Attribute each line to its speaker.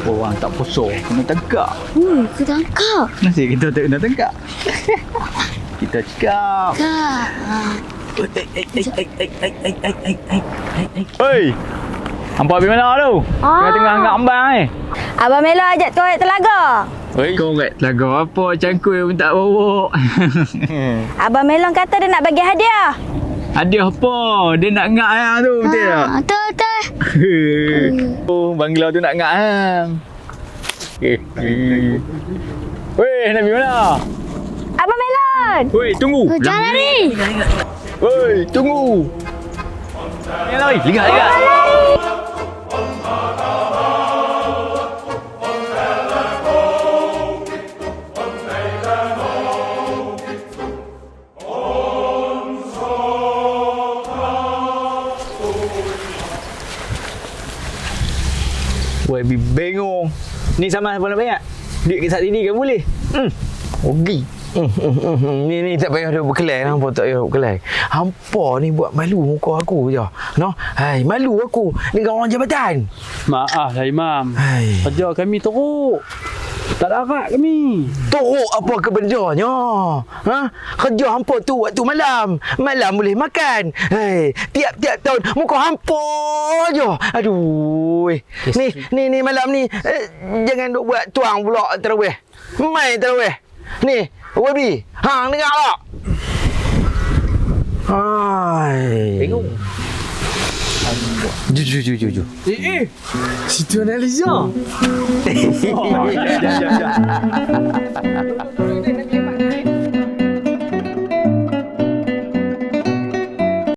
Speaker 1: Orang tak posok kena tegak.
Speaker 2: Aku tangkap.
Speaker 1: Nasi kita tak kena tegak. Kita cakap. Hei. Hampa pergi mana tu? Tengah-tengah angkat ambang ni.
Speaker 2: Abang Melo ajak korek telaga.
Speaker 1: Korek lagu apa cangkul pun tak bawa.
Speaker 2: Abang Melon kata dia nak bagi hadiah.
Speaker 1: Hadiah apa? Dia nak ngak hang tu betul tak?
Speaker 2: Betul.
Speaker 1: Oh, Bangla tu nak ngak hang. Weh, nak pergi mana?
Speaker 2: Abang Melon.
Speaker 1: Weh, tunggu.
Speaker 2: Jangan lari.
Speaker 1: Weh, tunggu. Jangan lari. Lihat. Weh, bengong. Ni sama apa nak banyak? Duit ke saat ini kan boleh? Rugi.
Speaker 3: Ni tak payah dia berkelai. Hampa tak payah berkelai. Hampa ni buat malu muka aku je. No? Hai, malu aku dengan orang jabatan.
Speaker 4: Maaf lah Imam.
Speaker 3: Hai.
Speaker 4: Kerja kami teruk. Tak larat kami.
Speaker 3: Teruk apa kebenarnya? Ha? Kerja hampa tu waktu malam. Malam boleh makan. Hai, tiap-tiap tahun muka hampa je. Aduh. Ni malam ni jangan duk buat tuang pula tarawih. Mai tarawih. Ni, Wabi. Hang dengar tak? Hai.
Speaker 1: Tengok.
Speaker 3: Jujur.
Speaker 4: Situ Analiza.
Speaker 1: Jangan.